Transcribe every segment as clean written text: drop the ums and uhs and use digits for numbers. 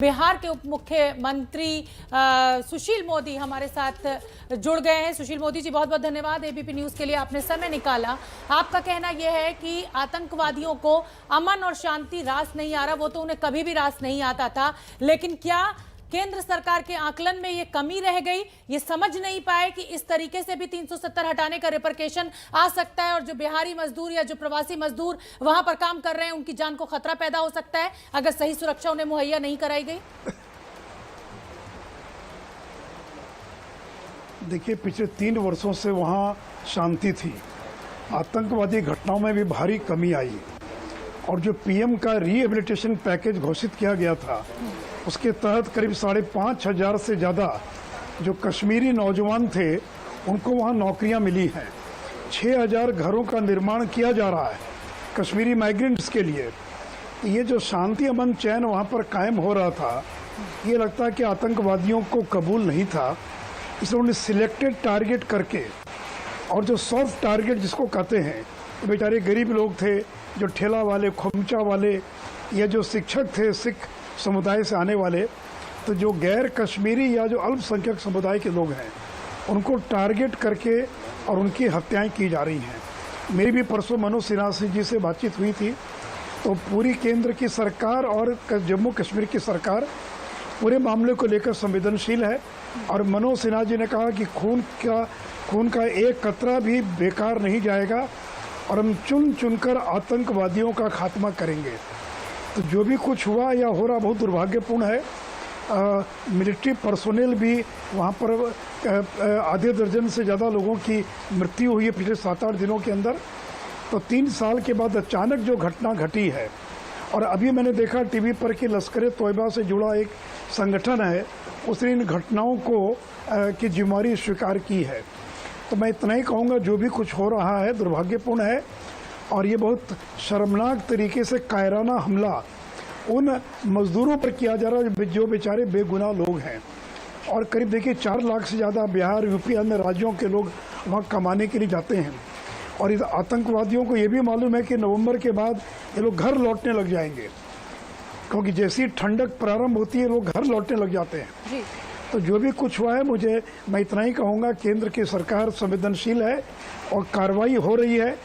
बिहार के उप मुख्यमंत्री सुशील मोदी हमारे साथ जुड़ गए हैं। सुशील मोदी जी, बहुत बहुत धन्यवाद एबीपी न्यूज के लिए, आपने समय निकाला। आपका कहना यह है कि आतंकवादियों को अमन और शांति रास नहीं आ रहा, वो तो उन्हें कभी भी रास नहीं आता था, लेकिन क्या केंद्र सरकार के आकलन में ये कमी रह गई? ये समझ नहीं पाए कि इस तरीके से भी 370 हटाने का रिपरकेशन आ सकता है और जो बिहारी मजदूर या जो प्रवासी मजदूर वहां पर काम कर रहे हैं उनकी जान को खतरा पैदा हो सकता है अगर सही सुरक्षा उन्हें मुहैया नहीं कराई गई। देखिए, पिछले 3 वर्षों से वहाँ शांति थी, आतंकवादी घटनाओं में भी भारी कमी आई और जो पीएम का रिहेबिलिटेशन पैकेज घोषित किया गया था उसके तहत करीब 5,500 से ज़्यादा जो कश्मीरी नौजवान थे उनको वहाँ नौकरियाँ मिली हैं। 6,000 घरों का निर्माण किया जा रहा है कश्मीरी माइग्रेंट्स के लिए। ये जो शांति अमन चैन वहाँ पर कायम हो रहा था, ये लगता है कि आतंकवादियों को कबूल नहीं था, इसलिए उन्हें सिलेक्टेड टारगेट करके और जो सॉफ्ट टारगेट जिसको कहते हैं, बेचारे गरीब लोग थे, जो ठेला वाले, खोमचा वाले या जो शिक्षक थे सिख समुदाय से आने वाले, तो जो गैर कश्मीरी या जो अल्पसंख्यक समुदाय के लोग हैं उनको टारगेट करके और उनकी हत्याएं की जा रही हैं। मेरी भी परसों मनोज सिन्हा जी से बातचीत हुई थी, तो पूरी केंद्र की सरकार और जम्मू कश्मीर की सरकार पूरे मामले को लेकर संवेदनशील है और मनोज सिन्हा जी ने कहा कि खून का एक कतरा भी बेकार नहीं जाएगा और हम चुन चुनकर आतंकवादियों का खात्मा करेंगे। तो जो भी कुछ हुआ या हो रहा बहुत दुर्भाग्यपूर्ण है। मिलिट्री पर्सोनेल भी वहाँ पर आधे दर्जन से ज़्यादा लोगों की मृत्यु हुई है पिछले 7-8 दिनों के अंदर। तो 3 साल के बाद अचानक जो घटना घटी है, और अभी मैंने देखा टीवी पर कि लश्कर तोयबा से जुड़ा एक संगठन है, उसने इन घटनाओं को की जिम्मेदारी स्वीकार की है। तो मैं इतना ही कहूँगा, जो भी कुछ हो रहा है दुर्भाग्यपूर्ण है और ये बहुत शर्मनाक तरीके से कायराना हमला उन मजदूरों पर किया जा रहा है जो बेचारे बेगुनाह लोग हैं। और करीब देखिए 4 लाख से ज़्यादा बिहार, यूपी, अन्य राज्यों के लोग वहाँ कमाने के लिए जाते हैं और इस आतंकवादियों को ये भी मालूम है कि नवंबर के बाद ये लोग घर लौटने लग जाएंगे, क्योंकि जैसी ठंडक प्रारंभ होती है लोग घर लौटने लग जाते हैं जी। तो जो भी कुछ हुआ है, मैं इतना ही कहूँगा, केंद्र की सरकार संवेदनशील है और कार्रवाई हो रही है।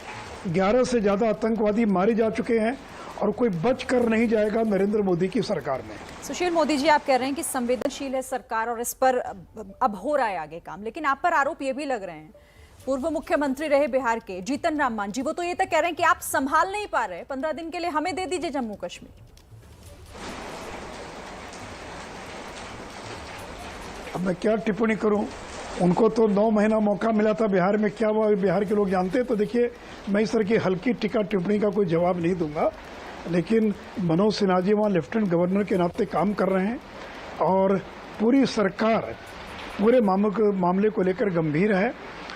11 से ज़्यादा आतंकवादी मारे जा चुके हैं और कोई बच कर नहीं जाएगा नरेंद्र मोदी की सरकार में। सुशील मोदी जी, आप कह रहे हैं कि संवेदनशील है सरकार और इस पर अब हो रहा है आगे काम, लेकिन आप पर आरोप ये भी लग रहे हैं, पूर्व मुख्यमंत्री रहे बिहार के जीतन राम मांझी, वो तो ये तक कह रहे हैं कि आप संभाल नहीं पा रहे, 15 दिन के लिए हमें दे दीजिए जम्मू कश्मीर। अब मैं क्या टिप्पणी करूं, उनको तो 9 महीना मौका मिला था। बिहार में क्या हुआ बिहार के लोग जानते हैं। तो देखिए, मैं इस तरह की हल्की टीका टिप्पणी का कोई जवाब नहीं दूंगा, लेकिन मनोज सिन्हा जी वहाँ लेफ्टिनेंट गवर्नर के नाते काम कर रहे हैं और पूरी सरकार पूरे मामले को लेकर गंभीर है।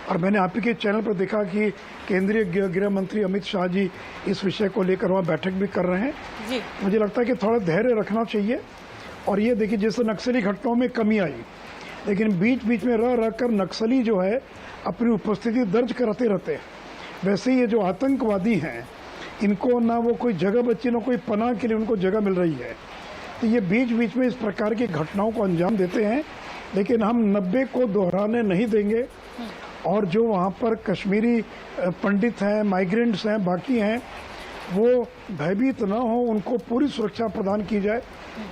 और मैंने आप ही के चैनल पर देखा कि केंद्रीय गृह मंत्री अमित शाह जी इस विषय को लेकर वहाँ बैठक भी कर रहे हैं जी। मुझे लगता है कि थोड़ा धैर्य रखना चाहिए। और ये देखिए, जैसे नक्सली घटनाओं में कमी आई, लेकिन बीच बीच में रह कर नक्सली जो है अपनी उपस्थिति दर्ज कराते रहते हैं। वैसे ये जो आतंकवादी हैं, इनको ना वो कोई जगह बची, ना कोई पनाह के लिए उनको जगह मिल रही है। तो ये बीच बीच में इस प्रकार की घटनाओं को अंजाम देते हैं, लेकिन हम 90 को दोहराने नहीं देंगे। और जो वहाँ पर कश्मीरी पंडित हैं, माइग्रेंट्स हैं, बाकी हैं, वो भयभीत न हो, उनको पूरी सुरक्षा प्रदान की जाए।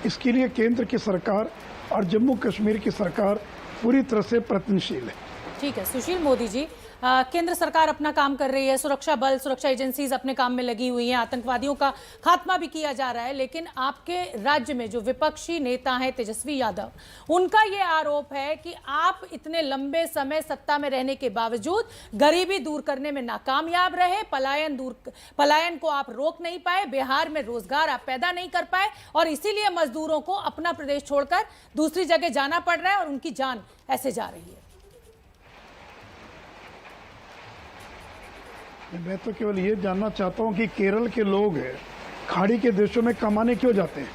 इसके लिए केंद्र की सरकार और जम्मू कश्मीर की सरकार पूरी तरह से प्रयत्नशील है। ठीक है सुशील मोदी जी, केंद्र सरकार अपना काम कर रही है, सुरक्षा बल, सुरक्षा एजेंसीज अपने काम में लगी हुई हैं, आतंकवादियों का खात्मा भी किया जा रहा है, लेकिन आपके राज्य में जो विपक्षी नेता हैं तेजस्वी यादव, उनका ये आरोप है कि आप इतने लंबे समय सत्ता में रहने के बावजूद गरीबी दूर करने में नाकामयाब रहे, पलायन को आप रोक नहीं पाए, बिहार में रोजगार आप पैदा नहीं कर पाए और इसीलिए मजदूरों को अपना प्रदेश छोड़कर दूसरी जगह जाना पड़ रहा है और उनकी जान ऐसे जा रही है। मैं तो केवल ये जानना चाहता हूँ कि केरल के लोग खाड़ी के देशों में कमाने क्यों जाते हैं?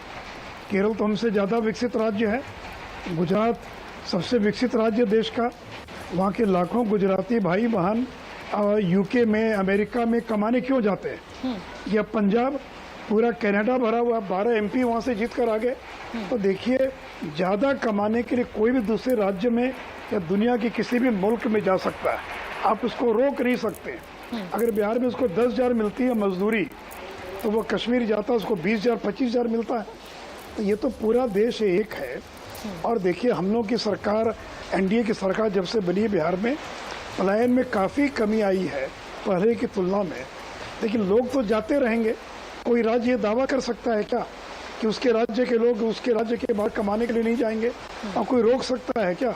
केरल तो हमसे ज़्यादा विकसित राज्य है, गुजरात सबसे विकसित राज्य देश का, वहाँ के लाखों गुजराती भाई बहन यूके में, अमेरिका में कमाने क्यों जाते हैं? या पंजाब पूरा कनाडा भरा हुआ, 12 MP वहां से जीत कर आ गए। तो देखिए, ज्यादा कमाने के लिए कोई भी दूसरे राज्य में या दुनिया के किसी भी मुल्क में जा सकता है, आप उसको रोक नहीं सकते। अगर बिहार में उसको 10,000 मिलती है मजदूरी, तो वो कश्मीर जाता है उसको 20,000 25,000 मिलता है। तो ये तो पूरा देश एक है। और देखिए, हम लोग की सरकार, NDA की सरकार जब से बनी है, बिहार में पलायन में काफ़ी कमी आई है पहले की तुलना में। लेकिन लोग तो जाते रहेंगे। कोई राज्य ये दावा कर सकता है क्या कि उसके राज्य के लोग उसके राज्य के बाहर कमाने के लिए नहीं जाएंगे? और कोई रोक सकता है क्या?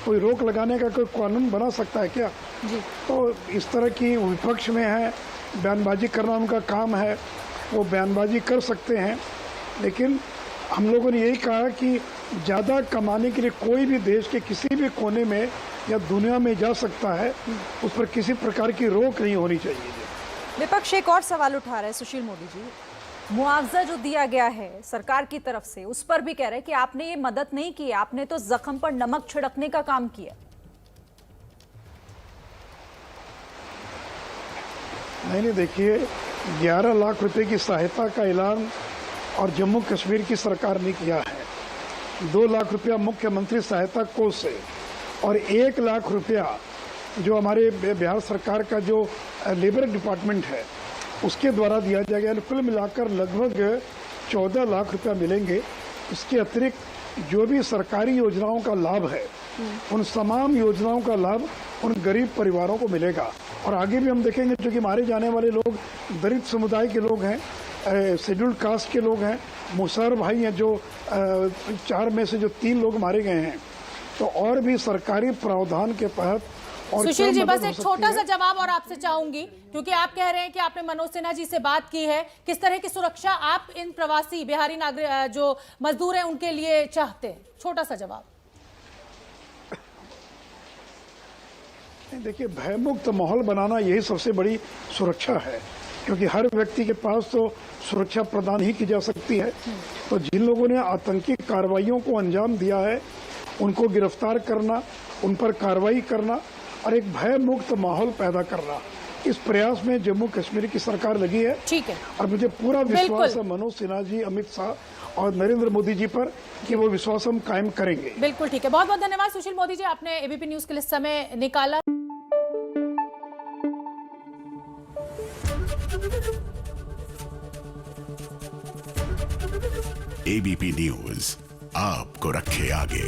कोई रोक लगाने का कोई कानून बना सकता है क्या? जी। तो इस तरह की विपक्ष में है, बयानबाजी करना उनका काम है, वो बयानबाजी कर सकते हैं। लेकिन हम लोगों ने यही कहा कि ज़्यादा कमाने के लिए कोई भी देश के किसी भी कोने में या दुनिया में जा सकता है, उस पर किसी प्रकार की रोक नहीं होनी चाहिए। विपक्ष एक और सवाल उठा रहा है सुशील मोदी जी, मुआवजा जो दिया गया है सरकार की तरफ से, उस पर भी कह रहे हैं कि आपने ये मदद नहीं की, आपने तो जख्म पर नमक छिड़कने का काम किया। नहीं, देखिए, 11 लाख रुपए की सहायता का ऐलान और जम्मू कश्मीर की सरकार ने किया है। 2 लाख रुपया मुख्यमंत्री सहायता कोष से और 1 लाख रुपया जो हमारे बिहार सरकार का जो लेबर डिपार्टमेंट है उसके द्वारा दिया जाएगा। कुल मिलाकर लगभग 14 लाख रुपया मिलेंगे। इसके अतिरिक्त जो भी सरकारी योजनाओं का लाभ है, उन तमाम योजनाओं का लाभ उन गरीब परिवारों को मिलेगा। और आगे भी हम देखेंगे, जो कि मारे जाने वाले लोग दलित समुदाय के लोग हैं, शेड्यूल्ड कास्ट के लोग हैं, मुसहर भाई हैं, जो 4 में से जो 3 लोग मारे गए हैं। तो और भी सरकारी प्रावधान के तहत और सुशील जी, बस एक छोटा सा जवाब और आपसे चाहूंगी, क्योंकि आप कह रहे हैं कि आपने मनोज सिन्हा जी से बात की है। किस तरह की सुरक्षा आप इन प्रवासी बिहारी नागरिक जो मजदूर हैं उनके लिए चाहते हैं? छोटा सा जवाब। देखिए, भयमुक्त माहौल बनाना यही सबसे बड़ी सुरक्षा है, क्योंकि हर व्यक्ति के पास तो सुरक्षा प्रदान ही की जा सकती है। तो जिन लोगों ने आतंकी कार्रवाइयों को अंजाम दिया है, उनको गिरफ्तार करना, उन पर कार्रवाई करना और एक भय मुक्त माहौल पैदा करना, इस प्रयास में जम्मू कश्मीर की सरकार लगी है। ठीक है। और मुझे पूरा विश्वास है मनोज सिन्हा जी, अमित शाह और नरेंद्र मोदी जी पर कि वो विश्वास हम कायम करेंगे। बिल्कुल ठीक है। बहुत बहुत धन्यवाद सुशील मोदी जी, आपने ABP न्यूज के लिए समय निकाला। ABP न्यूज आपको रखे आगे।